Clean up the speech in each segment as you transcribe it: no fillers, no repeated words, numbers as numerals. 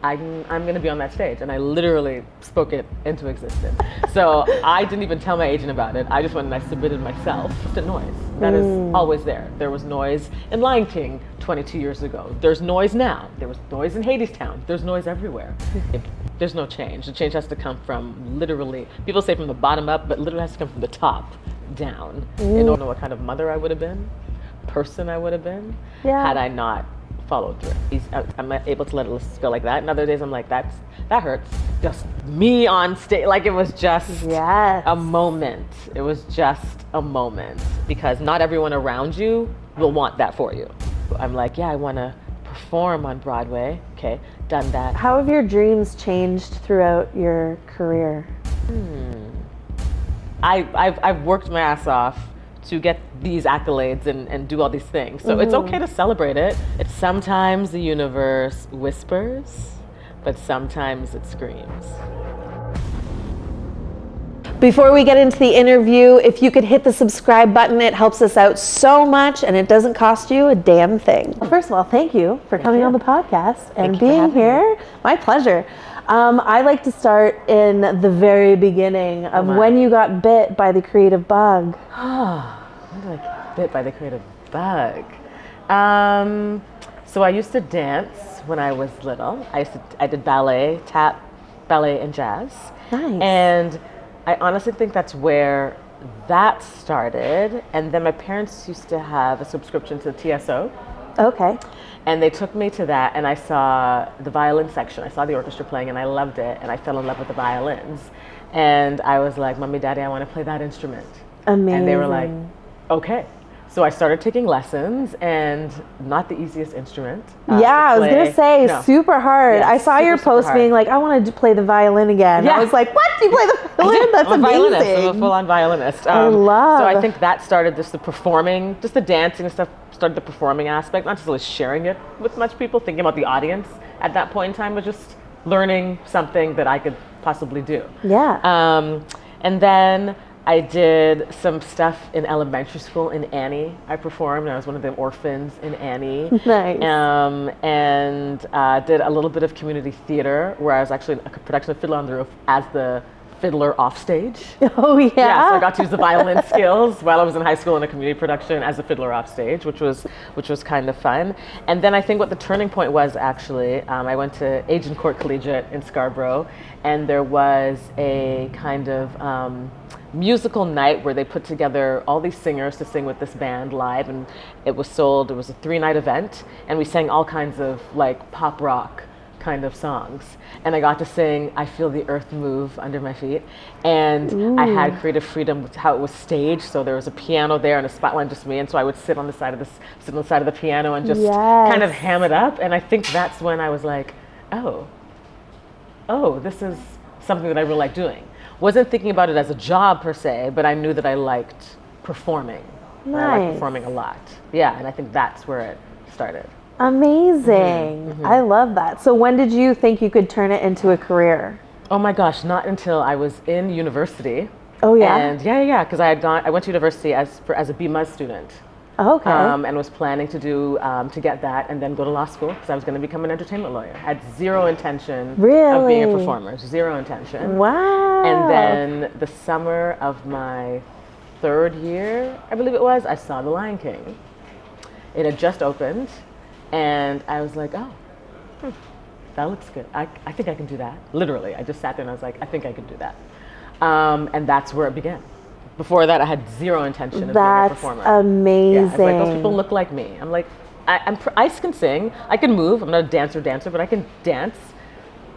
I'm going to be on that stage. And I literally spoke it into existence. So I didn't even tell my agent about it. I just went and I submitted myself to noise. That is always there. There was noise in Lion King 22 years ago. There's noise now. There was noise in Hadestown. There's noise everywhere. There's no change. The change has to come from literally, people say from the bottom up, but literally has to come from the top down. I don't know what kind of mother I would have been, person I would have been, had I not followed through. I'm able to let it go like that. And other days I'm like, that hurts. Just me on stage, like it was just a moment. It was just a moment because not everyone around you will want that for you. I'm like, I want to perform on Broadway. Okay, done that. How have your dreams changed throughout your career? I've worked my ass off to get these accolades and do all these things. So it's okay to celebrate it. It's sometimes the universe whispers, but sometimes it screams. Before we get into the interview, if you could hit the subscribe button, it helps us out so much and it doesn't cost you a damn thing. First of all, thank you for coming on the podcast and being here. My pleasure. I like to start in the very beginning of when you got bit by the creative bug. When did I get bit by the creative bug? So I used to dance when I was little. I did ballet, tap, ballet, and jazz. Nice. And I honestly think that's where that started. And then my parents used to have a subscription to the TSO. Okay. And they took me to that, and I saw the violin section. I saw the orchestra playing, and I loved it, and I fell in love with the violins. And I was like, Mommy, Daddy, I want to play that instrument. Amazing. And they were like, okay. So I started taking lessons, and not the easiest instrument. I was gonna say, super hard. I saw your post being like, I wanted to play the violin again. I was like, what? You play the violin? That's I'm a amazing. violinist. I'm a full-on violinist. I love. So I think that started just the performing, just the dancing and stuff, started the performing aspect, not just really sharing it with much people, thinking about the audience at that point in time, but just learning something that I could possibly do. Yeah. And then I did some stuff in elementary school in Annie. I performed. I was one of the orphans in Annie. Nice. And did a little bit of community theater where I was actually in a production of Fiddler on the Roof as the fiddler off stage. Oh yeah. Yeah, so I got to use the violin skills while I was in high school in a community production as a fiddler off stage, which was kind of fun. And then I think what the turning point was actually, I went to Agincourt Collegiate in Scarborough, and there was a kind of musical night where they put together all these singers to sing with this band live, and it was a 3-night event, and we sang all kinds of like pop rock kind of songs, and I got to sing I Feel the Earth Move Under My Feet, and I had creative freedom with how it was staged. So there was a piano there and a spotlight, just me, and so I would sit on the side of the piano and just kind of ham it up. And I think that's when I was like, oh, this is something that I really like doing. Wasn't thinking about it as a job per se, but I knew that I liked performing. Nice. I liked performing a lot. Yeah, and I think that's where it started. Amazing. I love that. So when did you think you could turn it into a career? Oh my gosh, not until I was in university. Oh yeah. And because I went to university as a BMUS student. Okay. And was planning to do to get that and then go to law school because I was going to become an entertainment lawyer. I had zero intention of being a performer. Zero intention. Wow. And then the summer of my 3rd year, I believe it was, I saw The Lion King. It had just opened. And I was like, that looks good. I think I can do that. Literally, I just sat there and I was like, I think I could do that. And that's where it began. Before that, I had zero intention of being a performer. That's amazing. Yeah, it's like, those people look like me. I'm like, I can sing, I can move. I'm not a dancer, but I can dance.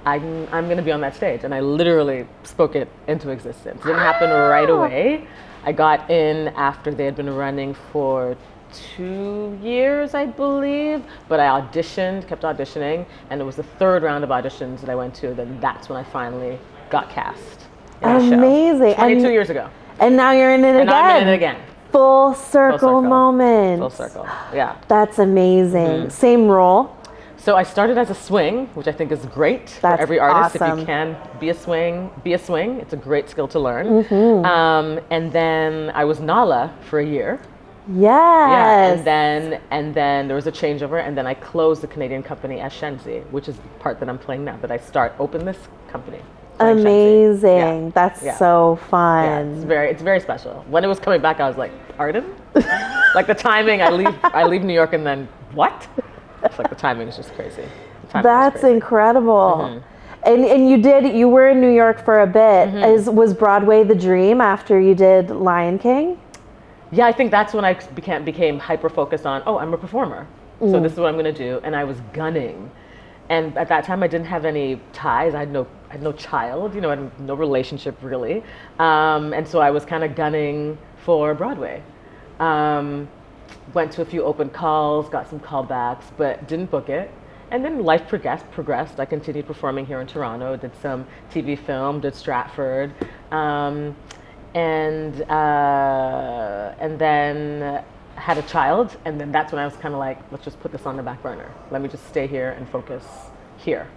I'm going to be on that stage. And I literally spoke it into existence. It didn't happen right away. I got in after they had been running for 2 years, I believe, but I kept auditioning, and it was the 3rd round of auditions that I went to, then that's when I finally got cast in the show. Amazing. 22 years ago. And now you're in it again. Now I'm in it again. Full circle moment. Full circle, yeah. That's amazing. Same role? So I started as a swing, which I think is great for every artist. Awesome. If you can be a swing. It's a great skill to learn. And then I was Nala for a year. Yes. Yeah, and then there was a changeover, and then I closed the Canadian company as Shenzi, which is the part that I'm playing now. That I open this company. Amazing. Yeah. That's so fun. Yeah, it's very special. When it was coming back, I was like, pardon? Like the timing, I leave New York and then what? It's like the timing is just crazy. That's incredible. And you were in New York for a bit. Was Broadway the dream after you did Lion King? Yeah, I think that's when I became hyper focused on, I'm a performer. So this is what I'm going to do. And I was gunning. And at that time I didn't have any ties. I had no child, I had no relationship really. And so I was kind of gunning for Broadway. Went to a few open calls, got some callbacks, but didn't book it. And then life progressed. I continued performing here in Toronto, did some TV film, did Stratford, and then had a child. And then that's when I was kind of like, let's just put this on the back burner. Let me just stay here and focus here.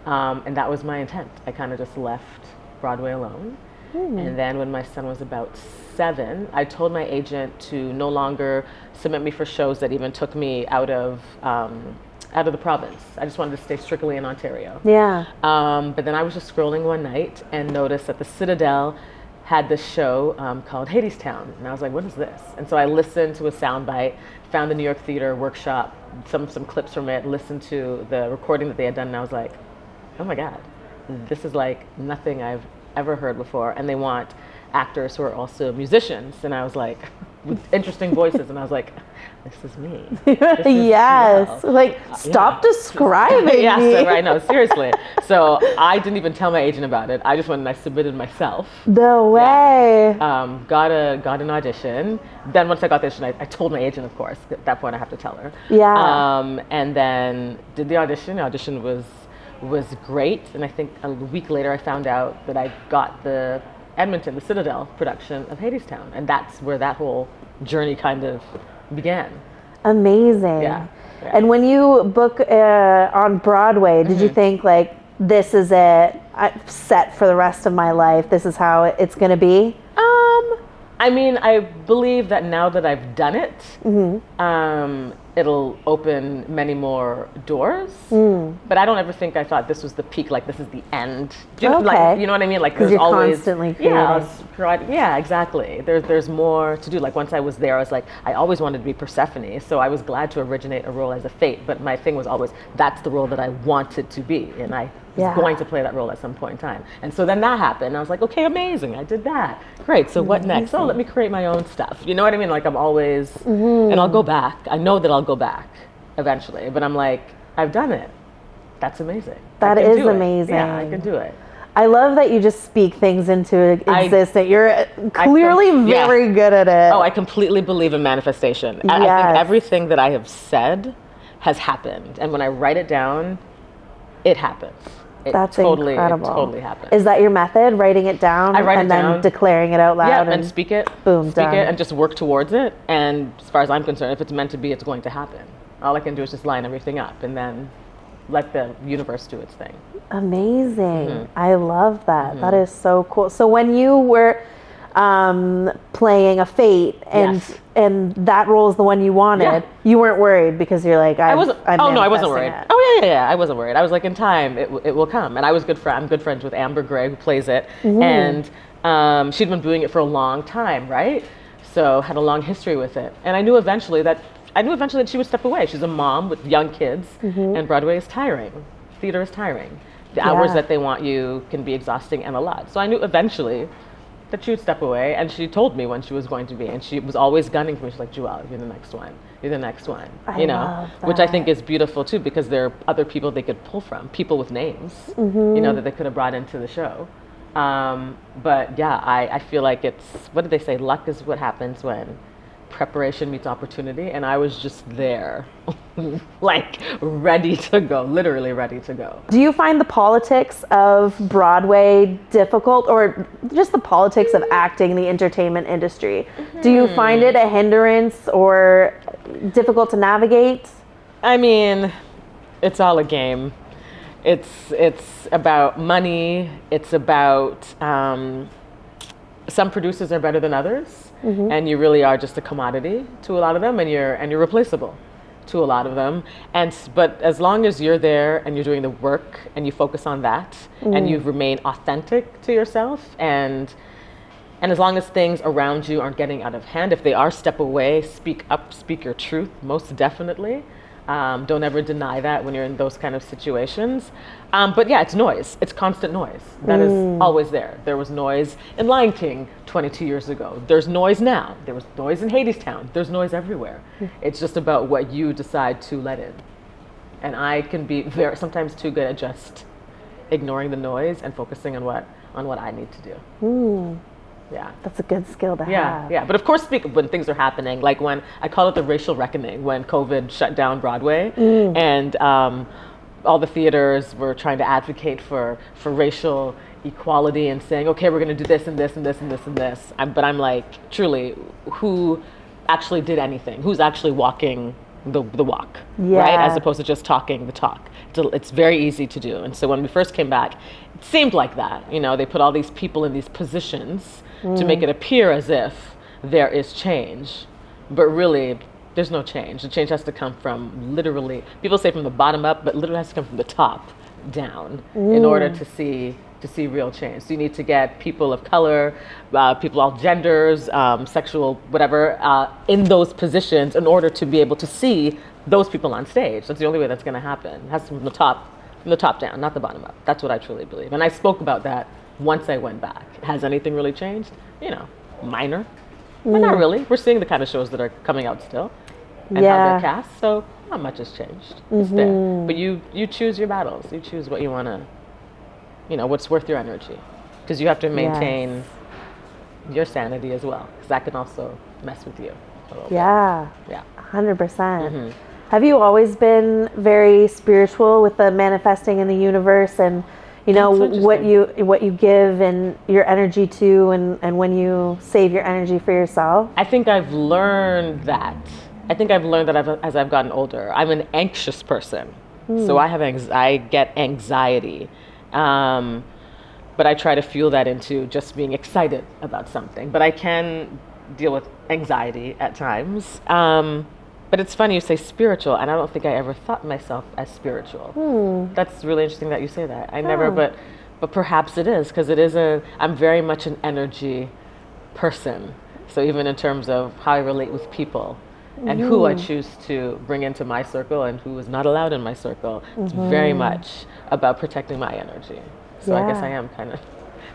And that was my intent. I kind of just left Broadway alone. And then when my son was about 7, I told my agent to no longer submit me for shows that even took me out of the province. I just wanted to stay strictly in Ontario. Yeah. But then I was just scrolling one night and noticed that the Citadel had this show called Hadestown. And I was like, what is this? And so I listened to a soundbite, found the New York Theater workshop, some clips from it, listened to the recording that they had done, and I was like, oh my God, this is like nothing I've ever heard before. And they want actors who are also musicians. And I was like, with interesting voices. And I was like, this is me. This is yes. Like, stop describing me. Yes, I know, seriously. So I didn't even tell my agent about it. I just went and I submitted myself. No way. Yeah. Got an audition. Then once I got the audition, I told my agent, of course. At that point, I have to tell her. Yeah. And then did the audition. The audition was great. And I think a week later, I found out that I got the Citadel production of Hadestown. And that's where that whole journey kind of began. Amazing. Yeah. And when you book on Broadway, did you think like, this is it, I'm set for the rest of my life, this is how it's going to be? I mean, I believe that now that I've done it, it'll open many more doors. But I don't ever think I thought this was the peak, like this is the end. Like, you know what I mean? Like there's you're always constantly creating. Yeah, exactly. There's more to do. Like once I was there, I was like, I always wanted to be Persephone, so I was glad to originate a role as a Fate. But my thing was always, that's the role that I wanted to be, and I was going to play that role at some point in time. And so then that happened. I was like, okay, amazing, I did that. Great, so what next? Oh, let me create my own stuff. You know what I mean? Like I'm always, and I'll go back. I know that I'll go back eventually, but I'm like, I've done it. That's amazing. That is amazing. Yeah, I can do it. I love that you just speak things into existence. You're clearly very good at it. Oh, I completely believe in manifestation. I think everything that I have said has happened. And when I write it down, it happens. That's incredible. It totally happens. Is that your method, writing it down? I write it and down. then declaring it out loud? Yeah, and speak it. Boom, speak done. it and just work towards it. And as far as I'm concerned, if it's meant to be, it's going to happen. All I can do is just line everything up and then let the universe do its thing. Amazing. I love that. That is so cool. So when you were playing a Fate and that role is the one you wanted, you weren't worried because you're like, I wasn't worried. It. Oh yeah, I wasn't worried. I was like, in time, it will come. And I was I'm good friends with Amber Gray, who plays it. And she'd been doing it for a long time, right? So had a long history with it. And I knew eventually that she would step away. She's a mom with young kids, and Broadway is tiring. Theater is tiring. The hours that they want you can be exhausting and a lot. So I knew eventually that she would step away, and she told me when she was going to be, and she was always gunning for me. She's like, Jewelle, you're the next one. You're the next one. I love that. Which I think is beautiful too, because there are other people they could pull from, people with names, that they could have brought into the show. But yeah, I feel like it's, what did they say? Luck is what happens when preparation meets opportunity, and I was just there, like ready to go, literally ready to go. Do you find the politics of Broadway difficult, or just the politics of acting, the entertainment industry? Do you find it a hindrance or difficult to navigate? I mean, it's all a game. It's about money. It's about some producers are better than others. and you really are just a commodity to a lot of them, and you're replaceable to a lot of them. But as long as you're there and you're doing the work and you focus on that and you remain authentic to yourself, and as long as things around you aren't getting out of hand, if they are, step away, speak up, speak your truth, most definitely. Don't ever deny that when you're in those kind of situations. But yeah, it's noise. It's constant noise. That is always there. There was noise in Lion King 22 years ago. There's noise now. There was noise in Hadestown. There's noise everywhere. It's just about what you decide to let in. And I can be sometimes too good at just ignoring the noise and focusing on what I need to do. Yeah. That's a good skill to have. Yeah. But of course, when things are happening, like when I call it the racial reckoning, when COVID shut down Broadway and all the theaters were trying to advocate for racial equality and saying, okay, we're going to do this and this and this and this and this. But I'm like, truly, who actually did anything? Who's actually walking the walk, right? As opposed to just talking the talk. It's very easy to do. And so when we first came back, it seemed like that. They put all these people in these positions to make it appear as if there is change, but really there's no change. The change has to come from literally, people say from the bottom up, but literally has to come from the top down in order to see real change. So you need to get people of color, people all genders, sexual, whatever, in those positions in order to be able to see those people on stage. That's the only way that's going to happen. It has to come from the top down, not the bottom up. That's what I truly believe. And I spoke about that once I went back. Has anything really changed? Minor, but not really. We're seeing the kind of shows that are coming out still and how they're cast, so not much has changed. It's there. But you choose your battles. You choose what you want to, what's worth your energy. Because you have to maintain your sanity as well, because that can also mess with you a little bit. Yeah, 100%. Have you always been very spiritual with the manifesting in the universe and what you give and your energy to, and when you save your energy for yourself? I think I've learned that. As I've gotten older. I'm an anxious person, so I get anxiety, but I try to fuel that into just being excited about something. But I can deal with anxiety at times. But it's funny you say spiritual, and I don't think I ever thought myself as spiritual. That's really interesting that you say that. I never, but perhaps it is, because I'm very much an energy person. So even in terms of how I relate with people and who I choose to bring into my circle and who is not allowed in my circle, it's very much about protecting my energy. So I guess I am kind of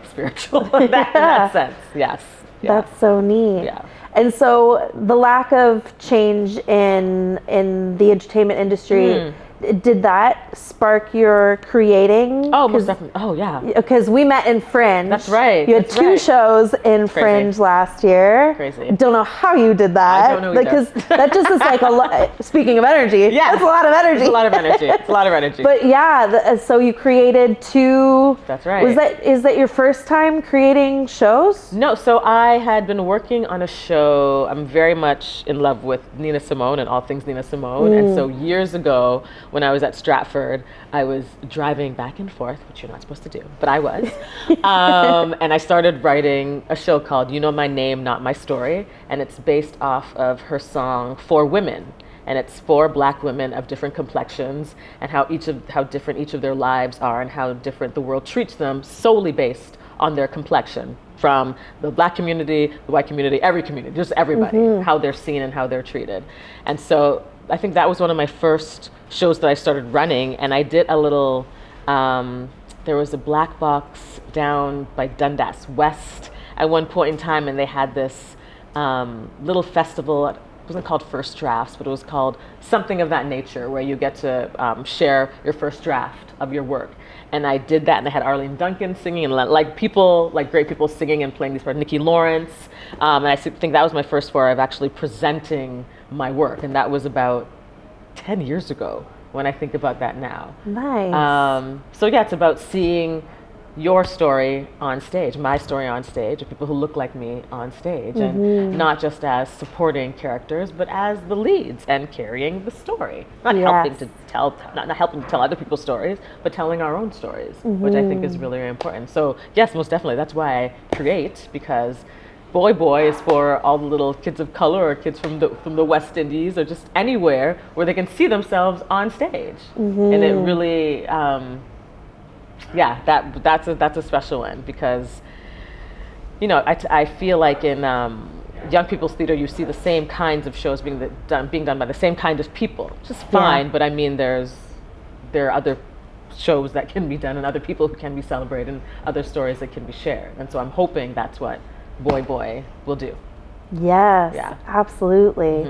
spiritual in that sense. Yes. Yeah. That's so neat. Yeah. And so the lack of change in the entertainment industry, did that spark your creating? Oh, most definitely. Oh, yeah. Because we met in Fringe. That's right. You had two shows in Fringe last year. Crazy. Don't know how you did that. I don't know either. Because that just is like a lot. Speaking of energy, that's a lot of energy. It's a lot of energy. It's a lot of energy. But yeah, so you created two. That's right. Is that your first time creating shows? No, so I had been working on a show. I'm very much in love with Nina Simone and all things Nina Simone. And so years ago, when I was at Stratford, I was driving back and forth, which you're not supposed to do, but I was. And I started writing a show called You Know My Name, Not My Story. And it's based off of her song, For Women. And it's 4 Black women of different complexions and how different each of their lives are and how different the world treats them solely based on their complexion. From the Black community, the white community, every community, just everybody, how they're seen and how they're treated. And so I think that was one of my first shows that I started running, and I did a little, there was a black box down by Dundas West at one point in time, and they had this little festival. It wasn't called First Drafts, but it was called something of that nature, where you get to share your first draft of your work. And I did that, and I had Arlene Duncan singing, and great people singing and playing these parts, Nikki Lawrence. And I think that was my first foray of actually presenting my work, and that was about 10 years ago when I think about that now. Nice. So yeah, it's about seeing your story on stage, my story on stage, of people who look like me on stage, and not just as supporting characters, but as the leads and carrying the story. Not helping to tell other people's stories, but telling our own stories, which I think is really, really important. So yes, most definitely, that's why I create, because Boy Boy is for all the little kids of color or kids from the West Indies or just anywhere where they can see themselves on stage. And it really, that's a special one because, you know, I feel like in young people's theater you see the same kinds of shows being done by the same kind of people, which is fine. But I mean, there are other shows that can be done and other people who can be celebrated and other stories that can be shared. And so I'm hoping that's what Boy Boy will do. Yes, absolutely.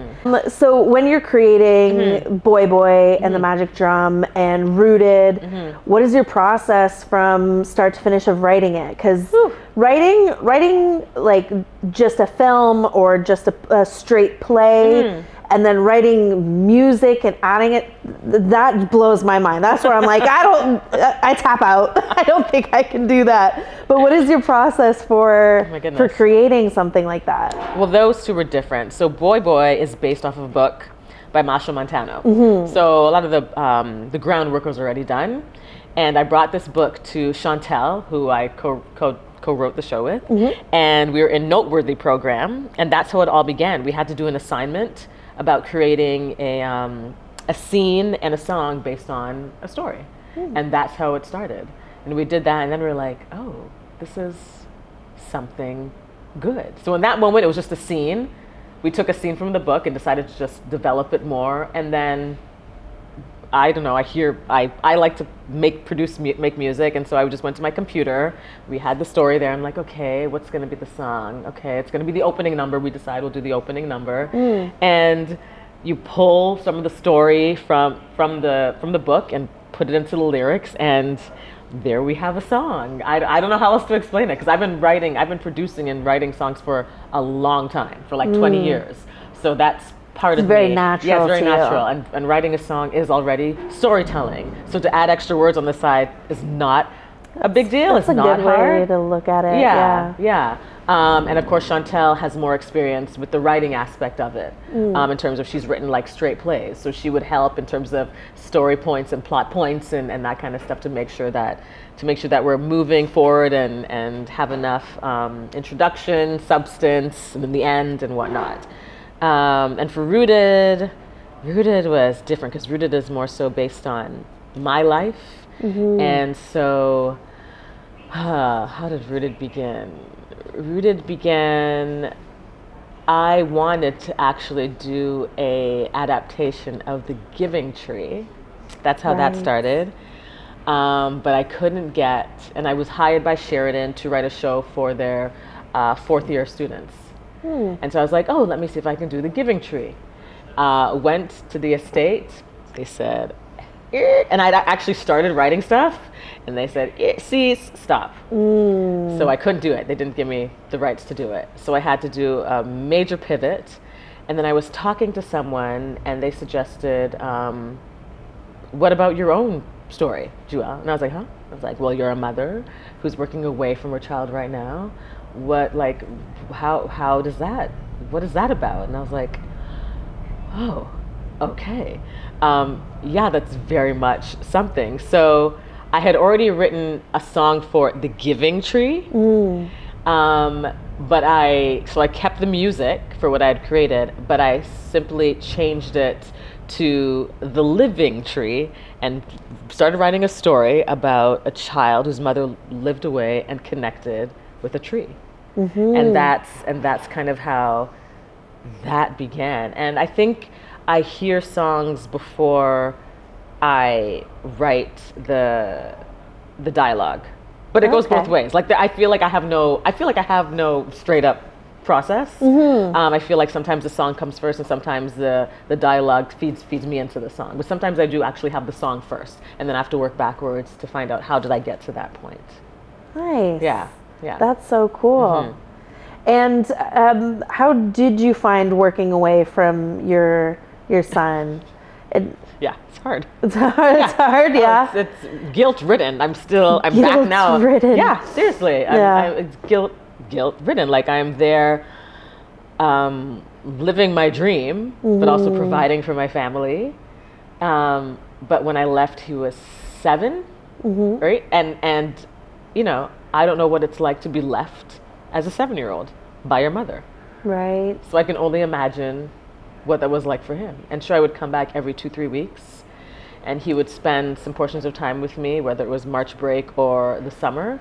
So when you're creating Boy Boy and the Magic Drum and Rooted, what is your process from start to finish of writing it? Because writing like just a film or just a straight play and then writing music and adding it, that blows my mind. That's where I'm like, I tap out. I don't think I can do that. But what is your process for creating something like that? Well, those two were different. So Boy Boy is based off of a book by Masha Montano. So a lot of the groundwork was already done. And I brought this book to Chantel, who I co-wrote the show with. And we were in Noteworthy program. And that's how it all began. We had to do an assignment about creating a scene and a song based on a story. And that's how it started. And we did that, and then we were like, oh, this is something good. So in that moment, it was just a scene. We took a scene from the book and decided to just develop it more. And then, I don't know, I like to make music, and so I just went to my computer. We had the story there. I'm like, okay, what's gonna be the song? Okay, it's gonna be the opening number. We decide we'll do the opening number. And you pull some of the story from the book and put it into the lyrics, and there we have a song. I don't know how else to explain it, because I've been producing and writing songs for a long time, for like 20 years. So that's part of me. Very natural. Yeah, it's very natural. And writing a song is already storytelling. So to add extra words on the side is not a big deal. It's not hard. That's a good way to look at it. Yeah. And of course, Chantel has more experience with the writing aspect of it, in terms of she's written like straight plays. So she would help in terms of story points and plot points and that kind of stuff to make sure that we're moving forward and have enough introduction, substance, and in the end and whatnot. And for Rooted was different because Rooted is more so based on my life. And so, how did Rooted begin? Rooted began, I wanted to actually do a adaptation of The Giving Tree. That's how that started. But I couldn't get, and I was hired by Sheridan to write a show for their fourth year students. And so I was like, oh, let me see if I can do The Giving Tree. Went to the estate, they said, and I actually started writing stuff, and they said, cease, stop. So I couldn't do it. They didn't give me the rights to do it. So I had to do a major pivot. And then I was talking to someone, and they suggested, what about your own story, Jewelle? And I was like, huh? I was like, well, you're a mother who's working away from her child right now. How does that, what is that about? And I was like, oh, okay. That's very much something. So I had already written a song for The Giving Tree. But I kept the music for what I had created, but I simply changed it to The Living Tree and started writing a story about a child whose mother lived away and connected with a tree. And that's kind of how that began. And I think I hear songs before I write the dialogue, but it goes both ways. Like I feel like I have no straight up process. I feel like sometimes the song comes first, and sometimes the dialogue feeds me into the song. But sometimes I do actually have the song first, and then I have to work backwards to find out how did I get to that point. Nice. Yeah. That's so cool. And how did you find working away from your son? It's hard. It's hard, yeah. It's guilt-ridden. I'm back now. Guilt-ridden. Yeah, seriously. It's guilt-ridden. Like I'm there living my dream, but also providing for my family. But when I left, he was 7, right? And I don't know what it's like to be left as a 7-year-old by your mother. Right. So I can only imagine what that was like for him. And sure, I would come back every 2-3 weeks, and he would spend some portions of time with me, whether it was March break or the summer.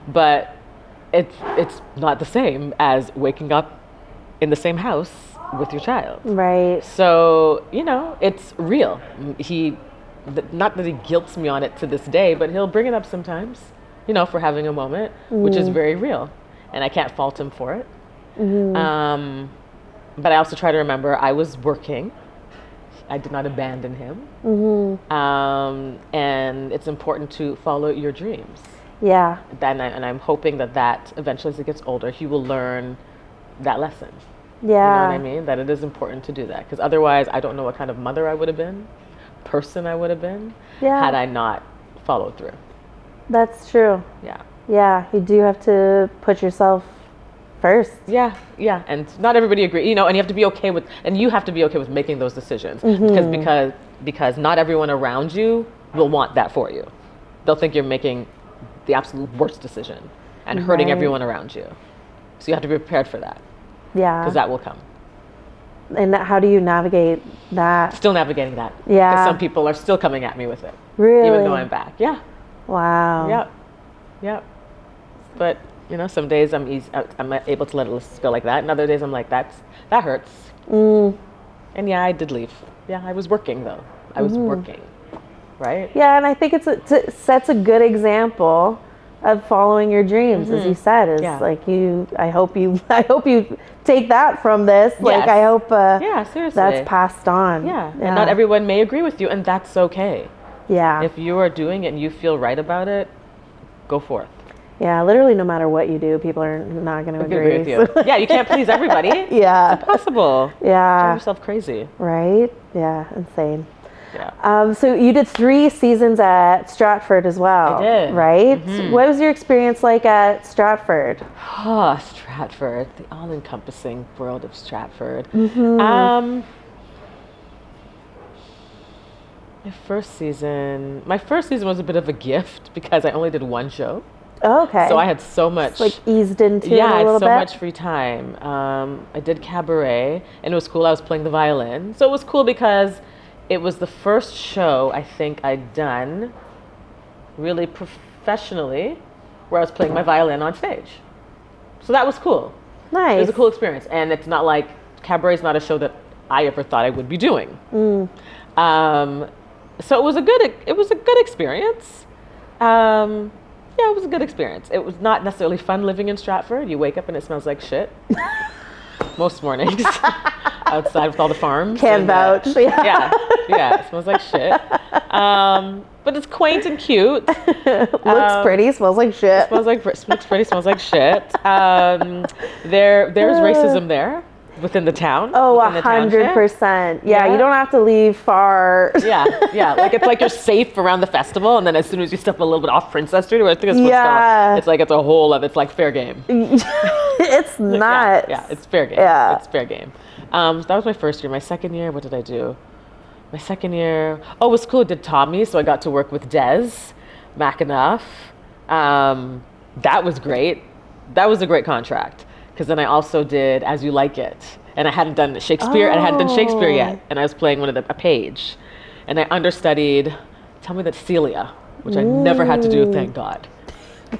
But it's not the same as waking up in the same house with your child. Right. So, you know, it's real. Not that he guilts me on it to this day, but he'll bring it up sometimes, you know, for having a moment, which is very real. And I can't fault him for it. But I also try to remember I was working. I did not abandon him. And it's important to follow your dreams. Yeah. And I'm hoping that eventually, as he gets older, he will learn that lesson. Yeah. You know what I mean? That it is important to do that. Because otherwise, I don't know what kind of mother I would have been, person I would have been, had I not followed through. That's true. Yeah. Yeah. You do have to put yourself first. Yeah. And not everybody agree, you know, and you have to be okay with making those decisions. Because not everyone around you will want that for you. They'll think you're making the absolute worst decision and hurting everyone around you. So you have to be prepared for that. Yeah. Because that will come. And how do you navigate that? Still navigating that. Yeah. Because some people are still coming at me with it. Really? Even though I'm back. Yeah. Wow. Yep. But, you know, some days I'm able to let it go like that. And other days I'm like, that hurts. And yeah, I did leave. Yeah, I was working though. I was working. Right? Yeah, and I think it sets a good example of following your dreams, as you said. Is like I hope you take that from this. Yes. Like I hope seriously. that's passed on. Yeah. And not everyone may agree with you, and that's okay. Yeah. If you are doing it and you feel right about it, go forth. Yeah, literally no matter what you do, people are not going to agree with you. Yeah, you can't please everybody. Yeah. It's impossible. Yeah. Drive yourself crazy. Right? Yeah, insane. Yeah. So you did 3 seasons at Stratford as well. I did. Right? What was your experience like at Stratford? Oh, Stratford, the all-encompassing world of Stratford. My first season was a bit of a gift because I only did 1 show. Oh, okay. So I had so much. Like eased into it a I little had so bit. much free time. I did cabaret, and it was cool. I was playing the violin, so it was cool because it was the first show I think I'd done really professionally where I was playing my violin on stage. So that was cool. Nice. It was a cool experience, and it's not like cabaret is not a show that I ever thought I would be doing. So it was a good experience. Yeah, it was a good experience. It was not necessarily fun living in Stratford. You wake up and it smells like shit most mornings outside with all the farms. Can vouch. Yeah, it smells like shit. But it's quaint and cute. Looks pretty, smells like shit. Looks pretty, smells like shit. There's racism there. Within the town. Oh, 100%. Yeah, you don't have to leave far. Yeah. Like it's like you're safe around the festival, and then as soon as you step a little bit off Princess Street, or I think it's what's called, it's like it's a whole of it's like fair game. It's nuts. Yeah, it's fair game. Yeah. It's fair game. So that was my first year. My second year, what did I do? My second year, it was cool. I did Tommy, so I got to work with Des McAnuff. That was great. That was a great contract. Because then I also did As You Like It, and I hadn't done Shakespeare, and I hadn't done Shakespeare yet, and I was playing a page, and I understudied. Tell me that Celia, which I never had to do. Thank God.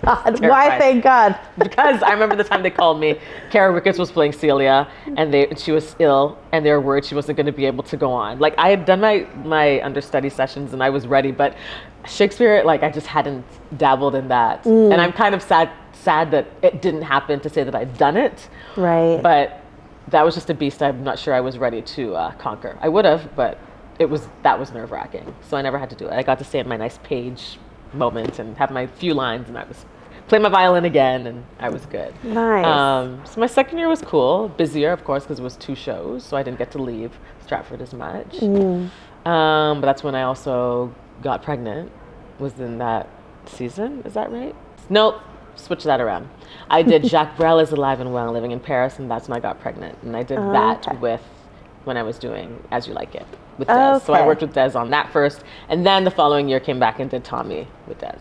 Why? Thank God. Because I remember the time they called me. Kara Ricketts was playing Celia, and she was ill, and they were worried she wasn't going to be able to go on. Like I had done my understudy sessions, and I was ready, but Shakespeare, like I just hadn't dabbled in that, and I'm kind of sad that it didn't happen to say that I'd done it. Right. But that was just a beast I'm not sure I was ready to conquer. I would have, but that was nerve-wracking. So I never had to do it. I got to stay in my nice page moment and have my few lines, and I was playing my violin again, and I was good. Nice. So my second year was cool. Busier, of course, because it was 2 shows, so I didn't get to leave Stratford as much. But that's when I also got pregnant. Was in that season, is that right? Nope. Switch that around. I did Jacques Brel is Alive and Well, Living in Paris, and that's when I got pregnant. And I did that when I was doing As You Like It with Des. So I worked with Des on that first, and then the following year came back and did Tommy with Des.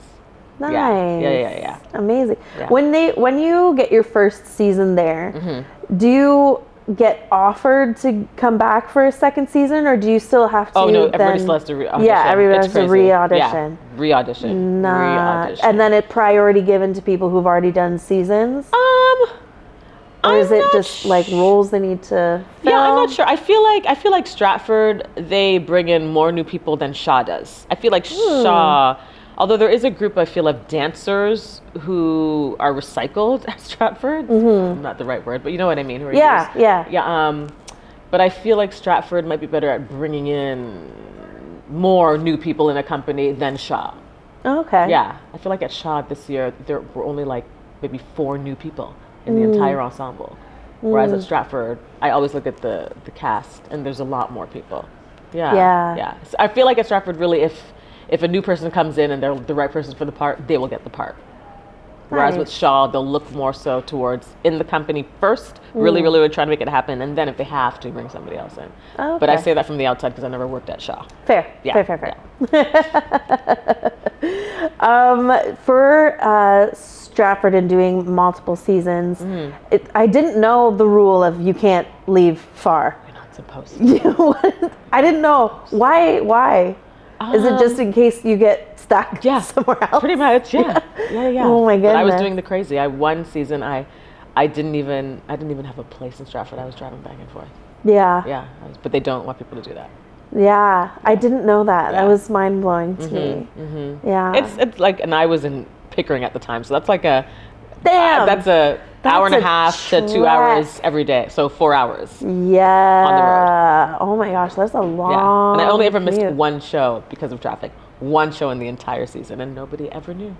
Nice. Yeah. Amazing. Yeah. When you get your first season there, do you get offered to come back for a second season, or do you still have to? Oh no, then, everybody still has to re-audition. Yeah, everybody has to crazy. re-audition. Yeah, re-audition. Re-audition. And then it priority given to people who've already done seasons? Or is it just like roles they need to fill? Yeah, I'm not sure. I feel like Stratford, they bring in more new people than Shaw does. I feel like Shaw, although there is a group, I feel, of dancers who are recycled at Stratford. Not the right word, but you know what I mean. Yeah. But I feel like Stratford might be better at bringing in more new people in a company than Shaw. Okay. Yeah, I feel like at Shaw this year, there were only like maybe 4 new people in the entire ensemble. Whereas at Stratford, I always look at the cast and there's a lot more people. Yeah. So I feel like at Stratford, really, if a new person comes in and they're the right person for the part, they will get the part. Whereas with Shaw, they'll look more so towards in the company first, really trying to make it happen, and then if they have to, bring somebody else in. Okay. But I say that from the outside because I never worked at Shaw. Fair. Yeah. Fair. For Stratford and doing multiple seasons, I didn't know the rule of you can't leave far. You're not supposed to. I didn't know. Why? Is it just in case you get stuck somewhere else? Pretty much, yeah. Oh my goodness. But I was doing the crazy. One season I didn't even have a place in Stratford. I was driving back and forth. Yeah. But they don't want people to do that. Yeah. I didn't know that. That was mind blowing to me. Yeah. It's like, and I was in Pickering at the time, so that's like a that's hour and a half to 2 hours every day, so 4 hours. Yeah. On the road. Oh my gosh, that's a long. Yeah. And I only ever missed commute. one show because of traffic. One show in the entire season, and nobody ever knew.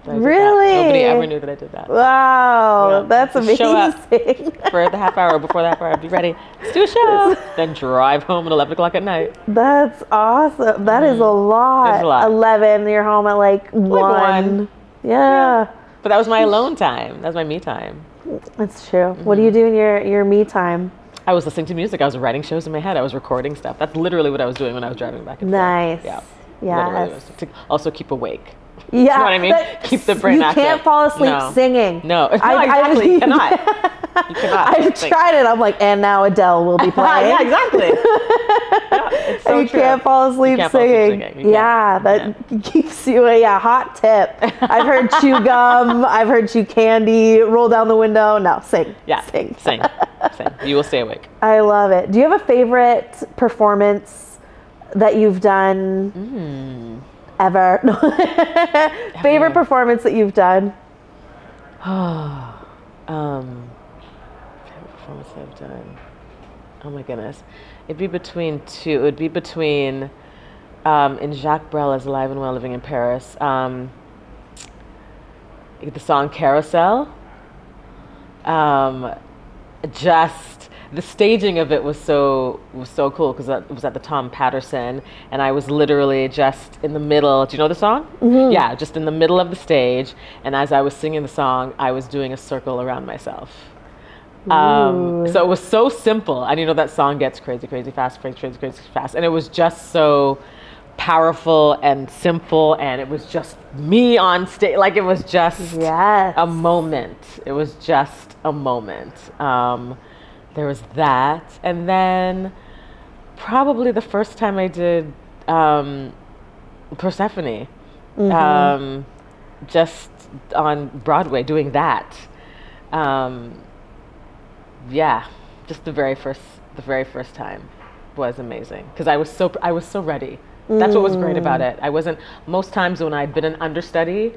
That I did Really? that. Nobody ever knew that I did that. Wow, that's Just show up amazing. for the half hour before the half hour. I'd be ready. Let's do a show. Then drive home at 11 o'clock at night. That's awesome. That is a lot. It's a lot. 11, you're home at like 1. Yeah. But that was my alone time. That was my me time. That's true. What do you do in your me time? I was listening to music. I was writing shows in my head. I was recording stuff. That's literally what I was doing when I was driving back and forth. Nice. Yeah. Yes. Literally was to also keep awake. Yeah. You know what I mean? Keep the brain active. You can't fall asleep singing. No, exactly. You cannot. You cannot. I've tried it. I'm like, and now Adele will be playing. Yeah, exactly. It's so you true. can't fall asleep You can't fall asleep singing. singing. Yeah, that keeps you. Hot tip. I've heard chew gum. I've heard chew candy. Roll down the window. No, sing. Yeah, sing. You will stay awake. I love it. Do you have a favorite performance that you've done ever? Favorite performance that you've done? Favorite performance I've done. Oh my goodness. It'd be between two. It would be between in Jacques Brel as Alive and Well Living in Paris. The song Carousel. Just the staging of it was so cool because it was at the Tom Patterson, and I was literally just in the middle. Do you know the song? Yeah, just in the middle of the stage, and as I was singing the song, I was doing a circle around myself. So it was so simple, and that song gets crazy fast, and it was just so powerful and simple, and it was just me on stage. Like, it was just a moment. It was just a moment. There was that, and then probably the first time I did Persephone, just on Broadway, doing that. Just the very first time was amazing because I was so ready. That's what was great about it. I wasn't, most times when I'd been an understudy,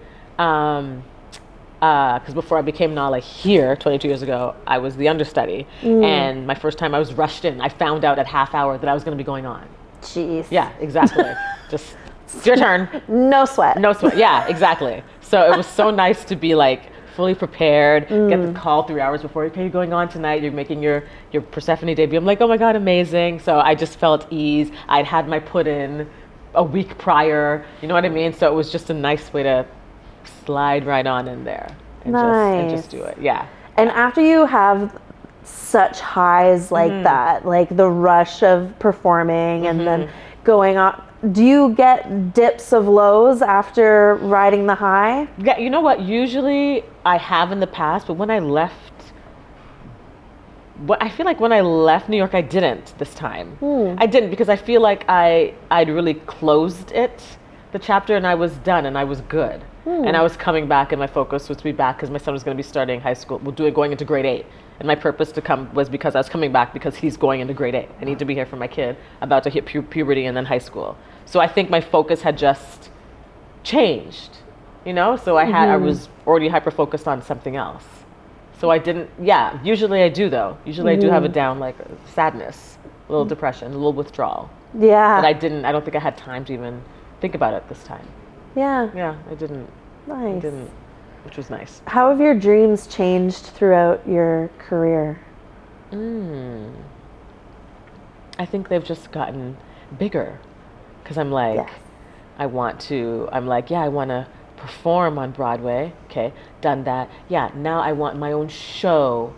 because before I became Nala here 22 years ago, I was the understudy, and my first time I was rushed in. I found out at half hour that I was going to be going on. Jeez. Yeah, exactly. Just, it's your turn. No sweat. Yeah, exactly. So it was so nice to be like fully prepared, get the call 3 hours before, okay, you're going on tonight, you're making your Persephone debut. I'm like, oh my God, amazing. So I just felt ease. I'd had my put in a week prior, you know what I mean? So it was just a nice way to slide right on in there and just do it. Yeah. And after you have such highs like that, like the rush of performing and then going up, do you get dips of lows after riding the high? Yeah, you know what? Usually I have in the past, but when I left, I feel like when I left New York, I didn't this time. I didn't because I feel like I'd really closed the chapter, and I was done, and I was good. And I was coming back, and my focus was to be back because my son was going to be starting high school, going into grade 8. And my purpose to come was because I was coming back because he's going into grade 8. I need to be here for my kid, about to hit puberty and then high school. So I think my focus had just changed, you know? So I was already hyper-focused on something else. So I didn't, usually I do though. Usually I do have a down, like sadness, a little depression, a little withdrawal. Yeah. But I don't think I had time to even think about it this time. Yeah. Yeah, I didn't. Nice. I didn't, which was nice. How have your dreams changed throughout your career? I think they've just gotten bigger because I'm like, Yes. I want to perform on Broadway. Okay, done that. Yeah, now I want my own show.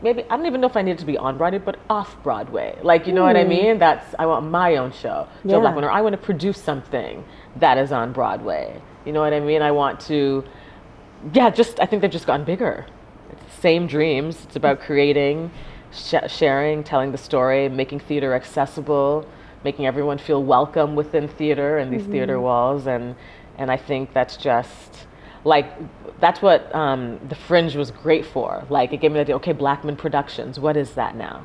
Maybe, I don't even know if I need it to be on Broadway, but off Broadway. Like, you know what I mean? I want my own show. Jewelle Blackman, or I want to produce something that is on Broadway. You know what I mean? I want to, I think they've just gotten bigger. It's the same dreams. It's about creating, sharing, telling the story, making theater accessible, making everyone feel welcome within theater and these theater walls. And I think that's just, like, that's what the Fringe was great for. Like, it gave me the idea, okay, Blackman Productions, what is that now?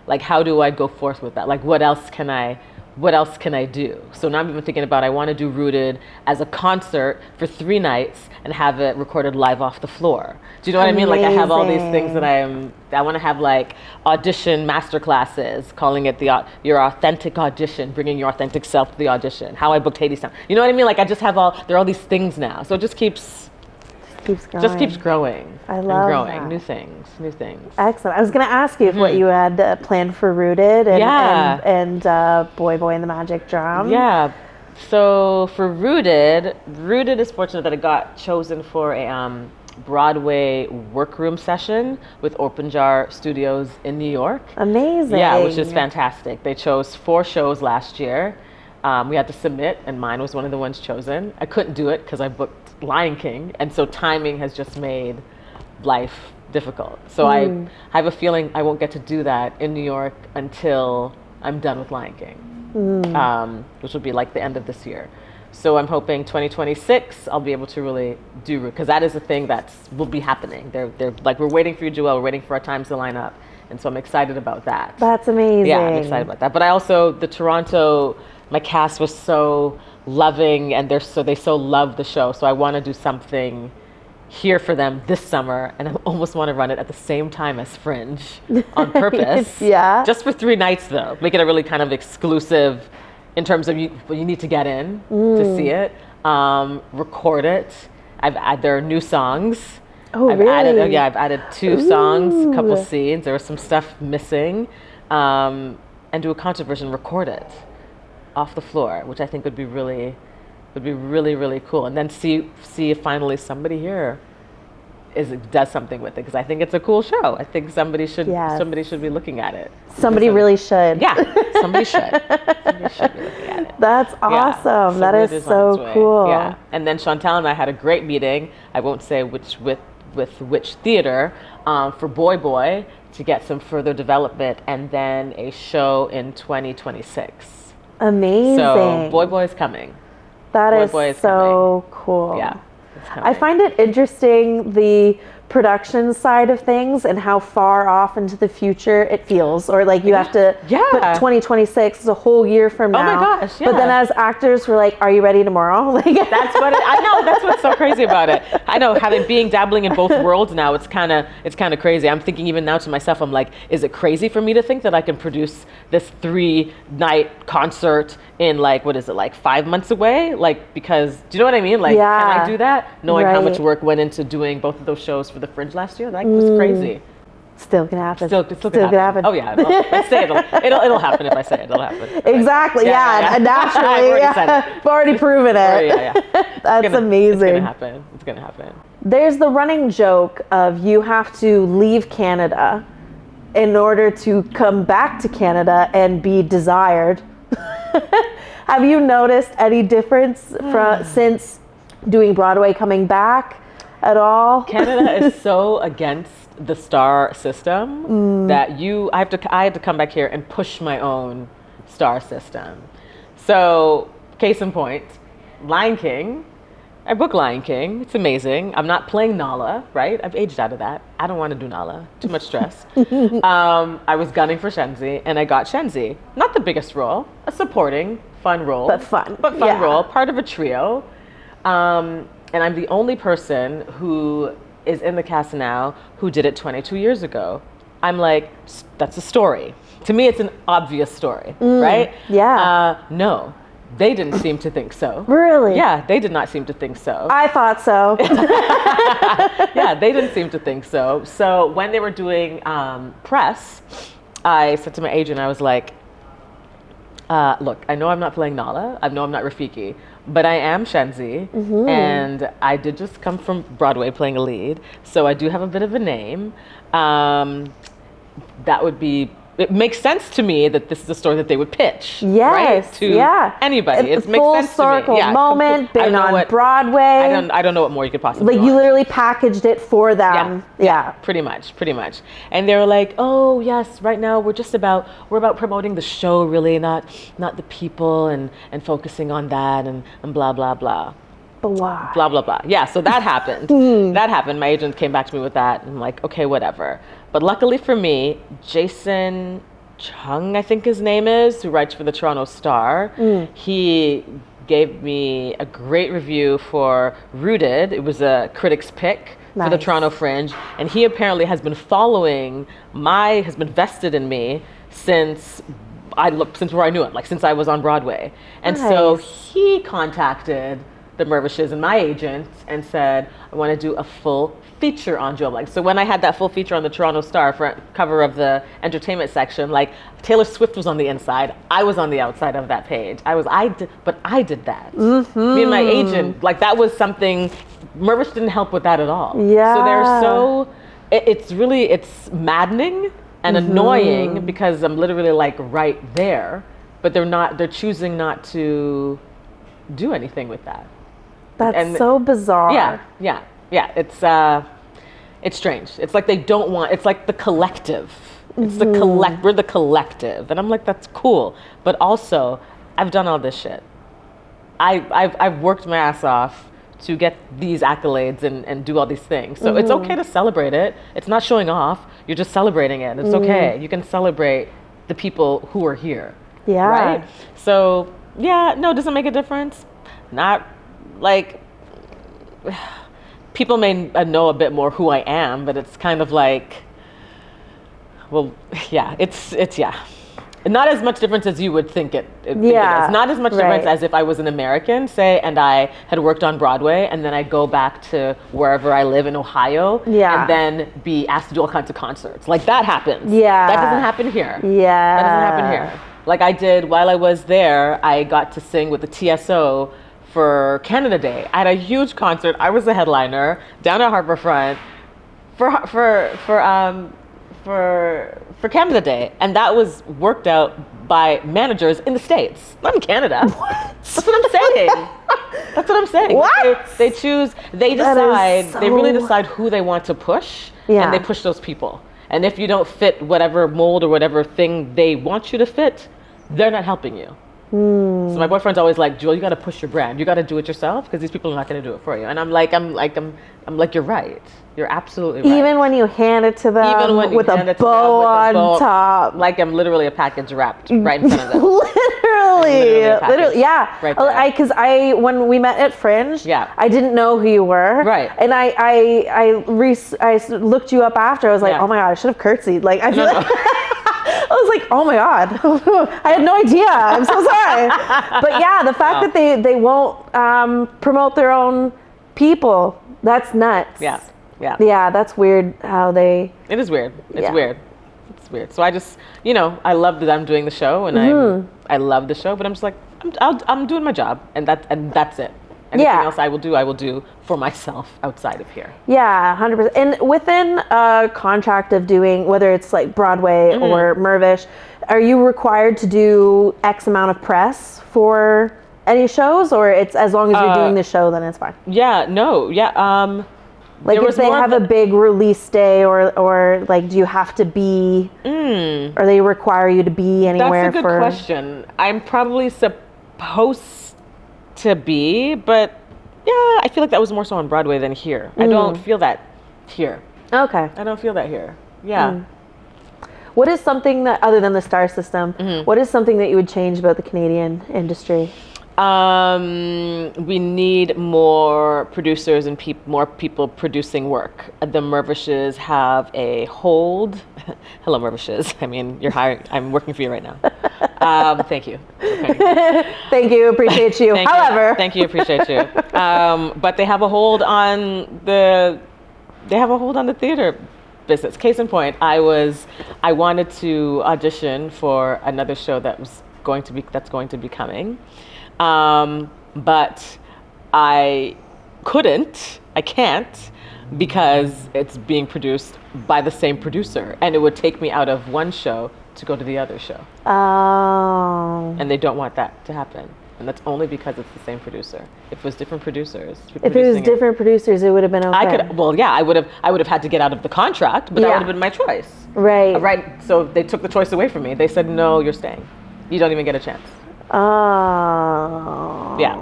Like, how do I go forth with that? Like, what else can I do? So now I'm even thinking about, I want to do Rooted as a concert for 3 nights and have it recorded live off the floor. Do you know what I mean? Like, I have all these things that I want to have, like, audition master classes, calling it your authentic audition, bringing your authentic self to the audition, how I booked Hadestown. You know what I mean? Like, I just have there are all these things now. So it just keeps growing. I love growing. that. New things. Excellent. I was going to ask you if what you had planned for Rooted and Boy Boy and the Magic Drum. Yeah. So for Rooted is fortunate that it got chosen for a Broadway workroom session with Open Jar Studios in New York. Amazing. Yeah, which is fantastic. They chose 4 shows last year. We had to submit, and mine was one of the ones chosen. I couldn't do it because I booked Lion King, and so timing has just made life difficult. So I have a feeling I won't get to do that in New York until I'm done with Lion King, which will be like the end of this year. So I'm hoping 2026 I'll be able to really do, because that is a thing that will be happening. They're like, we're waiting for you, Jewelle. We're waiting for our times to line up, and so I'm excited about that. That's amazing. Yeah, I'm excited about that. But I also, the Toronto, my cast was so loving, and they so love the show. So I want to do something here for them this summer, and I almost want to run it at the same time as Fringe on purpose. Yeah. Just for 3 nights though. Make it a really kind of exclusive in terms of you need to get in to see it. Record it. There are new songs. Oh, I've really? I've added 2 songs, a couple scenes. There was some stuff missing. And do a concert version, record it off the floor, which I think would be really, really cool. And then see if finally somebody here does something with it, because I think it's a cool show. I think somebody should be looking at it. Somebody really should. Yeah, somebody should. Somebody should be looking at it. That's awesome. That is so cool. Yeah. And then Chantal and I had a great meeting. I won't say with which theater, for Boy Boy, to get some further development, and then a show in 2026. Amazing. So Boy Boy is coming. That is so cool. Yeah. I find it interesting, the production side of things and how far off into the future it feels, or like you have to put 2026 is a whole year from now. Oh my gosh, yeah. But then as actors, we're like, are you ready tomorrow? Like, that's what I know. That's what's so crazy about it. I know, dabbling in both worlds now, it's kind of crazy. I'm thinking even now to myself, I'm like, is it crazy for me to think that I can produce this 3-night concert in, like, what is it, like 5 months away? Like, because, do you know what I mean? Like, can I do that? Knowing how much work went into doing both of those shows for the Fringe last year, that was crazy. Still can happen. Still can happen. Oh yeah, let's say it'll happen. If I say it, it'll happen. Exactly. Yeah. Naturally. I've already proven it. That's amazing. It's gonna happen. There's the running joke of you have to leave Canada in order to come back to Canada and be desired. Have you noticed any difference since doing Broadway coming back at all? Canada is so against the star system that I had to come back here and push my own star system. So, case in point, Lion King. I booked Lion King. It's amazing. I'm not playing Nala, right? I've aged out of that. I don't want to do Nala. Too much stress. I was gunning for Shenzi, and I got Shenzi. Not the biggest role, a supporting, fun role. But fun. Role, part of a trio. And I'm the only person who is in the cast now who did it 22 years ago. I'm like, that's a story. To me, it's an obvious story, right? Yeah. No. They didn't seem to think so. Really? Yeah, they did not seem to think so. I thought so. Yeah, they didn't seem to think so. So when they were doing press, I said to my agent, I was like, look, I know I'm not playing Nala. I know I'm not Rafiki, but I am Shenzi. And I did just come from Broadway playing a lead. So I do have a bit of a name. That would be... It makes sense to me that this is a story that they would pitch, right? To anybody. It makes full sense circle to me. moment, been on Broadway. I don't know what more you could possibly Like you literally packaged it for them. Yeah. Pretty much. And they were like, "Oh yes, right now we're about promoting the show, really, not the people, and focusing on that and blah blah blah." But why? Blah blah blah. Yeah, so that happened. That happened. My agent came back to me with that, and I'm like, okay, whatever. But luckily for me, Jason Chung, I think his name is, who writes for the Toronto Star, he gave me a great review for Rooted. It was a critic's pick for the Toronto Fringe, and he apparently has been has been vested in me since where I knew it, like since I was on Broadway. And so he contacted the Mirvishes and my agent and said, I want to do a full feature on Jewelle Blackman. So when I had that full feature on the Toronto Star front cover of the entertainment section, like Taylor Swift was on the inside, I was on the outside of that page. I did that. Me and my agent, like that was something, Mirvish didn't help with that at all. Yeah. So it's maddening and annoying because I'm literally like right there, but they're choosing not to do anything with that. That's so bizarre. Yeah. It's strange. It's like they don't want. It's like the collective. It's We're the collective, and I'm like, that's cool. But also, I've done all this shit. I've worked my ass off to get these accolades and do all these things. So it's okay to celebrate it. It's not showing off. You're just celebrating it. It's okay. You can celebrate the people who are here. Yeah. Right. So no, does it make a difference? Not like people may know a bit more who I am, but it's kind of like, well, yeah, it's not as much difference as you would think it is. Not as much difference as if I was an American, say, and I had worked on Broadway, and then I go back to wherever I live in Ohio, and then be asked to do all kinds of concerts. Like that happens. Yeah. That doesn't happen here. Yeah. That doesn't happen here. Like I did while I was there, I got to sing with the TSO for Canada Day. I had a huge concert. I was the headliner down at Harbourfront for Canada Day, and that was worked out by managers in the States, not in Canada. What? That's what I'm saying. That's what I'm saying. What? They decide. They really decide who they want to push, and they push those people. And if you don't fit whatever mold or whatever thing they want you to fit, they're not helping you. So my boyfriend's always like, Jewelle, you got to push your brand. You got to do it yourself because these people are not going to do it for you. And I'm like, you're right. You're absolutely right. Even when you hand it to them with a bow on top. Like I'm literally a package wrapped right in front of them. Literally, yeah. Right there. Because when we met at Fringe, I didn't know who you were. Right. And I looked you up after. I was like, oh my God, I should have curtsied. Like, I feel like... I was like, oh my God, I had no idea. I'm so sorry. But yeah, the fact that they won't promote their own people, that's nuts. Yeah, that's weird how they... It is weird. It's weird. It's weird. So I just, I love that I'm doing the show, and I love the show, but I'm just like, I'm doing my job, and that's it. Anything else I will do for myself outside of here. Yeah, 100%. And within a contract of doing, whether it's like Broadway or Mirvish, Are you required to do X amount of press for any shows, or it's as long as you're doing the show, then it's fine? Yeah, no, yeah. Like if they have a big release day, or like, do you have to be, or they require you to be anywhere? That's a good question. I'm probably supposed to be, but yeah, I feel like that was more so on Broadway than here. I don't feel that here. Okay. I don't feel that here. Yeah. What is something that, other than the star system, what is something that you would change about the Canadian industry? We need more producers and more people producing work. The Mirvishes have a hold. Hello, Mirvishes. I mean, you're hiring. I'm working for you right now. Thank you. Okay. Thank you. Appreciate you. However, thank you. Appreciate you. But they have a hold on the. They have a hold on the theater business. Case in point, I wanted to audition for another show that's going to be coming. But I can't, because it's being produced by the same producer, and it would take me out of one show to go to the other show. Oh. And they don't want that to happen. And that's only because it's the same producer. If it was different producers, if it was different producers, it would have been okay. I would have had to get out of the contract, but that would have been my choice. Right. Right. So they took the choice away from me. They said, no, you're staying. You don't even get a chance. Oh. Yeah.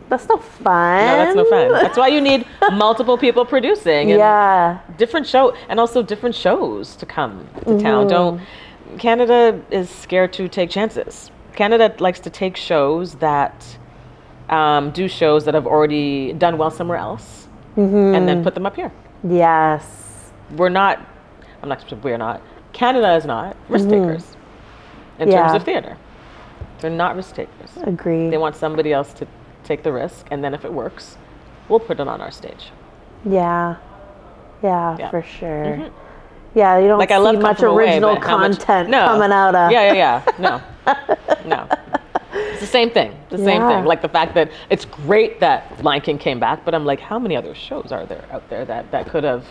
That's no fun. No, that's no fun. That's why you need multiple people producing. And different shows to come to town. Canada is scared to take chances. Canada likes to take shows that do shows that have already done well somewhere else, and then put them up here. Yes. We're not. Canada is not risk takers in terms of theater. They're not risk takers. Agreed. They want somebody else to take the risk, and then if it works, we'll put it on our stage. Yeah, for sure. Yeah, you don't see much original content coming out of. No. It's the same thing. Same thing. Like the fact that it's great that Lion King came back, but I'm like, how many other shows are there out there that could have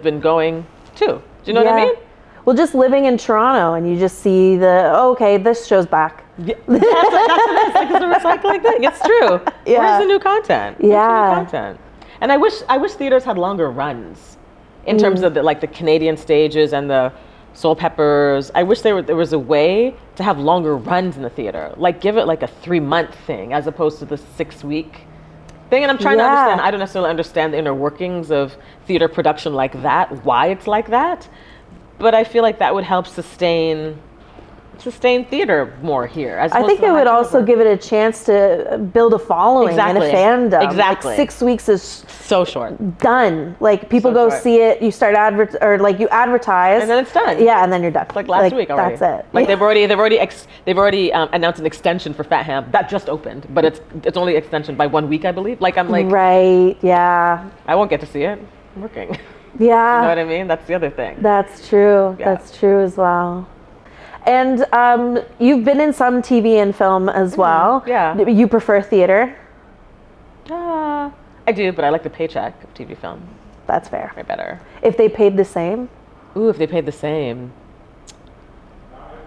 been going too? Do you know what I mean? Well, just living in Toronto, and you just see this show's back. Yeah, that's like it's a recycling thing. It's true. Yeah. Where's the new content? Yeah. And I wish theaters had longer runs in terms of the Canadian stages and the Soul Peppers. I wish there was a way to have longer runs in the theater. Like give it like a 3-month thing as opposed to the 6-week thing. And I'm trying to understand. I don't necessarily understand the inner workings of theater production like that, why it's like that. But I feel like that would help sustain theater more here. I think it would also give it a chance to build a following and a fandom. Exactly. Like 6 weeks is so short. Done. Like people go see it, you start you advertise, and then it's done. Yeah, and then you're done. Like last week already. That's it. Like they've already announced an extension for Fat Ham that just opened, but it's only extension by 1 week, I believe. Like I'm like, right, yeah. I won't get to see it. I'm working. Yeah. You know what I mean? That's the other thing. That's true. Yeah. That's true as well. And you've been in some TV and film as well. Yeah. You prefer theater? I do, but I like the paycheck of TV film. That's fair. Way better. If they paid the same? Ooh, if they paid the same.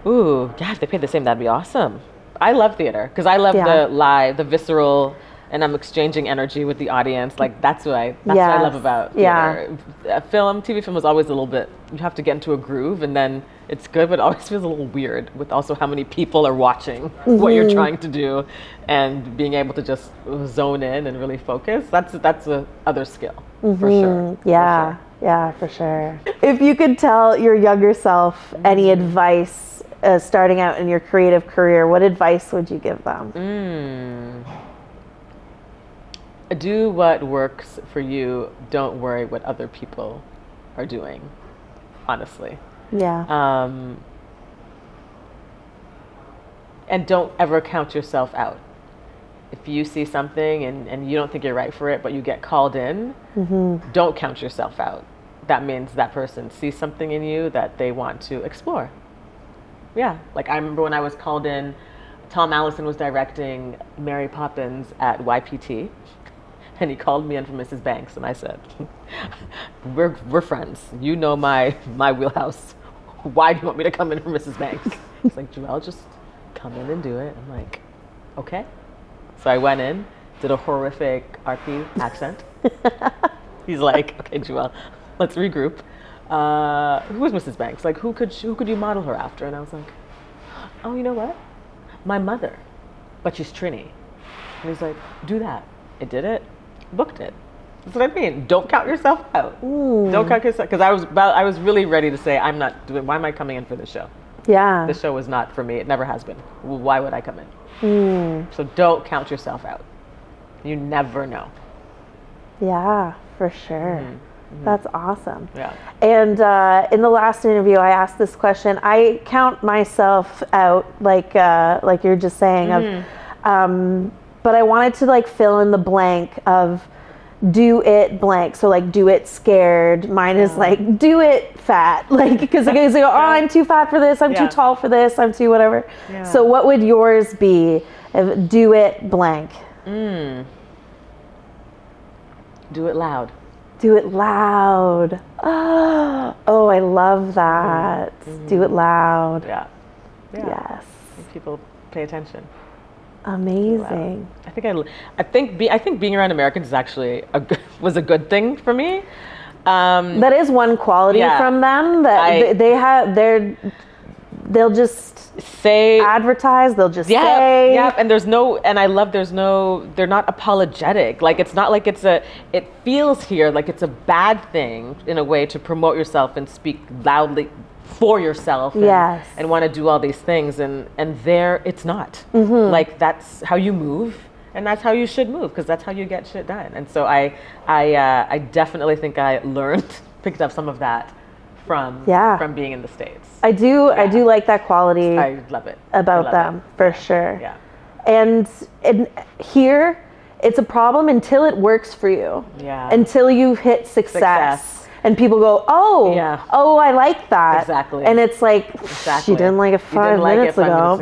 Ooh, yeah, if they paid the same, that'd be awesome. I love theater because I love the live, the visceral, and I'm exchanging energy with the audience. Like that's what I love about theater. TV film is always a little bit, you have to get into a groove and then it's good, but it always feels a little weird with also how many people are watching what you're trying to do and being able to just zone in and really focus. That's the other skill for sure. Yeah, for sure. If you could tell your younger self any advice starting out in your creative career, what advice would you give them? Do what works for you. Don't worry what other people are doing, honestly. Yeah. And don't ever count yourself out. If you see something and you don't think you're right for it, but you get called in, don't count yourself out. That means that person sees something in you that they want to explore. Yeah, like I remember when I was called in, Tom Allison was directing Mary Poppins at YPT. And he called me in from Mrs. Banks, and I said, "We're friends. You know my wheelhouse. why do you want me to come in for Mrs. Banks? He's like, Jewelle, just come in and do it. I'm like, okay. So I went in, did a horrific RP accent. He's like, okay, Jewelle, let's regroup. Who was Mrs. Banks? Like, who could you model her after? And I was like, oh, you know what? My mother, but she's Trini. And he's like, do that. I did it, booked it. That's what I mean. Don't count yourself out. Don't count yourself, because I was really ready to say, I'm not doing. Why am I coming in for this show? Yeah. This show was not for me. It never has been. Why would I come in? So don't count yourself out. You never know. Yeah, for sure. That's awesome. Yeah. And in the last interview, I asked this question. I count myself out, like you're just saying, but I wanted to like fill in the blank of do it blank. So like do it scared. Mine is like do it fat. Like because they go, oh, I'm too fat for this. I'm too tall for this. I'm too whatever. Yeah. So what would yours be? If do it blank. Do it loud. Do it loud. Oh, I love that. Do it loud. Yeah. Yes. Make people pay attention. Amazing. I think being around Americans is actually was a good thing for me. That is one quality from them that they'll just say advertise. They'll just say and they're not apologetic. Like it's not like it feels here like it's a bad thing in a way to promote yourself and speak loudly for yourself and want to do all these things, and there it's not. Like that's how you move, and that's how you should move, because that's how you get shit done. And so I definitely think I picked up some of that from being in the States. I do like that quality. I love it about them for sure. Yeah. And here it's a problem until it works for you. Yeah. Until you hit success. And people go, oh, I like that. Exactly. And it's like, she didn't like it 5 minutes ago.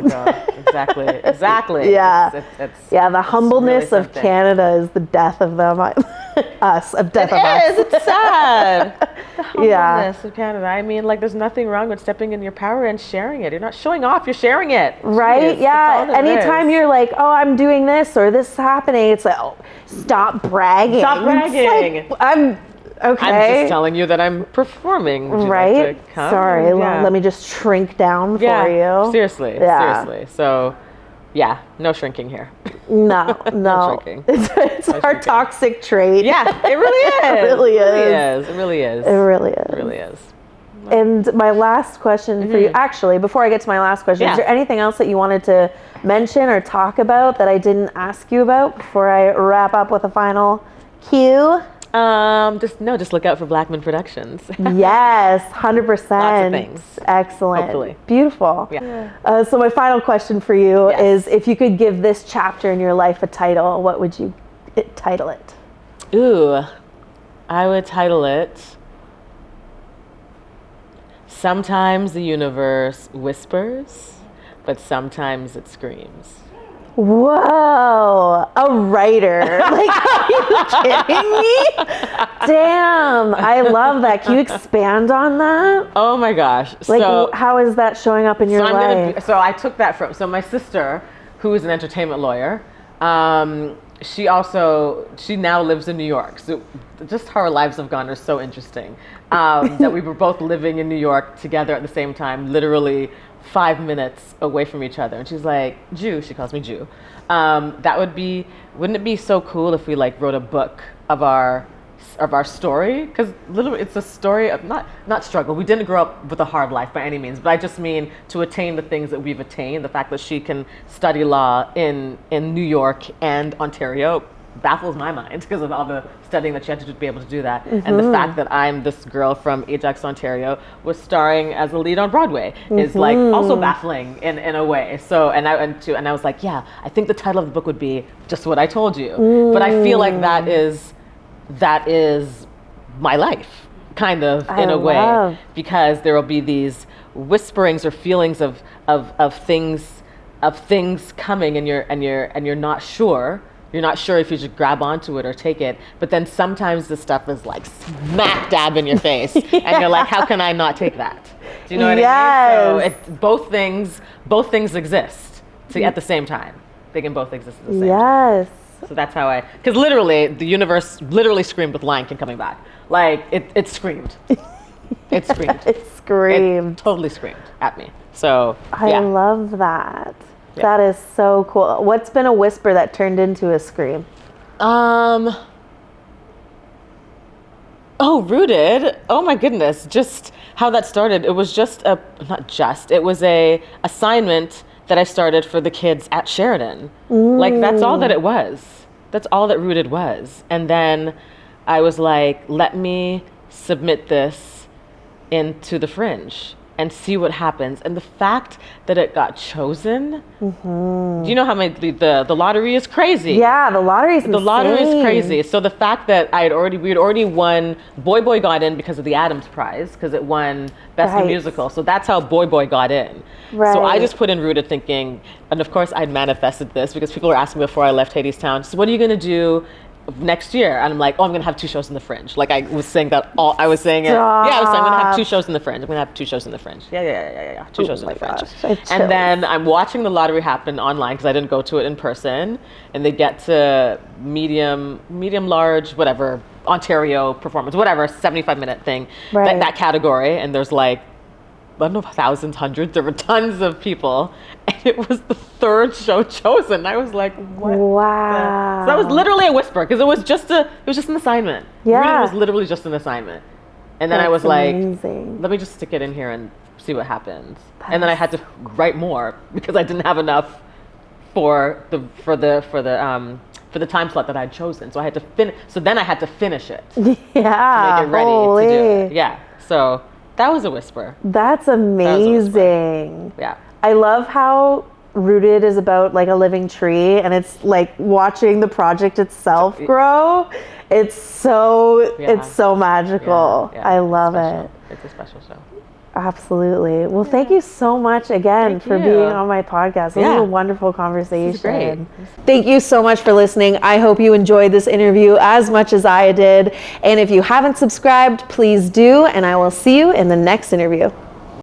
Exactly. Yeah. It's the humbleness really of Canada is the death of them. Us. It's sad. The humbleness of Canada. I mean, like, there's nothing wrong with stepping in your power and sharing it. You're not showing off, you're sharing it. Right? Jeez, anytime you're like, oh, I'm doing this or this is happening, it's like, oh, stop bragging. Like, Okay. I'm just telling you that I'm performing. Would you like to come? Sorry, let me just shrink down for you. Seriously. So, no shrinking here. No. No shrinking. It's our toxic trait. Yeah, it really is. It really is. And my last question for you, actually, before I get to my last question, is there anything else that you wanted to mention or talk about that I didn't ask you about before I wrap up with a final cue? Just look out for Blackman Productions. Yes, 100%. Lots of things. Excellent. Hopefully. Beautiful. Yeah. So my final question for you is, if you could give this chapter in your life a title, what would you title it? Ooh, I would title it, Sometimes the Universe Whispers, but sometimes it screams. Whoa, a writer. Like, are you kidding me? Damn, I love that. Can you expand on that? Oh my gosh. Like, how is that showing up in your life? So I took that from, my sister, who is an entertainment lawyer, she now lives in New York. So just how our lives have gone are so interesting. That we were both living in New York together at the same time, literally 5 minutes away from each other. And she's like, Jew, she calls me Jew. Wouldn't it be so cool if we like wrote a book of our story? Because literally it's a story of not struggle. We didn't grow up with a hard life by any means, but I just mean to attain the things that we've attained. The fact that she can study law in New York and Ontario baffles my mind because of all the studying that she had to do to be able to do that. And the fact that I'm this girl from Ajax, Ontario, was starring as a lead on Broadway is like also baffling in a way. So and I was like, I think the title of the book would be just what I told you. But I feel like that is my life, kind of, in a way, because there will be these whisperings or feelings of things coming, and you're not sure. You're not sure if you should grab onto it or take it, but then sometimes the stuff is like smack dab in your face, and you're like, how can I not take that? Do Do you know what I mean? So both things exist at the same time. They can both exist at the same time. So that's how because literally the universe literally screamed with Lion King coming back. Like it screamed. It screamed. It screamed. It totally screamed at me. So I love that. That is so cool. What's been a whisper that turned into a scream? Rooted. Oh my goodness. Just how that started. It was it was a assignment that I started for the kids at Sheridan. Like that's all that it was. That's all that Rooted was. And then I was like, let me submit this into the Fringe and see what happens. And the fact that it got chosen, do you know how the lottery is crazy? Yeah, the lottery is crazy. So the fact that we had already won, Boy Boy got in because of the Adams Prize, because it won Best New Musical. So that's how Boy Boy got in. Right. So I just put in Rooted thinking, and of course I'd manifested this because people were asking me before I left Hadestown, so what are you gonna do next year? And I'm like, I'm gonna have 2 shows in the Fringe. Like I was saying that I was saying it. Yeah, I was saying I'm gonna have 2 shows in the Fringe. I'm gonna have 2 shows in the Fringe. Yeah. 2 shows in the Fringe. And then I'm watching the lottery happen online because I didn't go to it in person. And they get to medium, large, whatever, Ontario performance, whatever, 75-minute thing, that category. And there's like, I don't know, thousands, hundreds, there were tons of people, and it was the 3rd show chosen. I was like, what? Wow. So that was literally a whisper, because it was just an assignment. Yeah. It was literally just an assignment. And then I was like, let me just stick it in here and see what happens. And then I had to write more because I didn't have enough for the time slot that I'd chosen. So I had to finish. So then I had to finish it. Yeah. To make it ready to do it. Yeah. So that was a whisper. That's amazing. Yeah. I love how Rooted is about like a living tree, and it's like watching the project itself grow. It's so magical. Yeah. I love it. It's a special show. Absolutely. Well, thank you so much again for being on my podcast. This was a wonderful conversation. This is great. Thank you so much for listening. I hope you enjoyed this interview as much as I did. And if you haven't subscribed, please do. And I will see you in the next interview.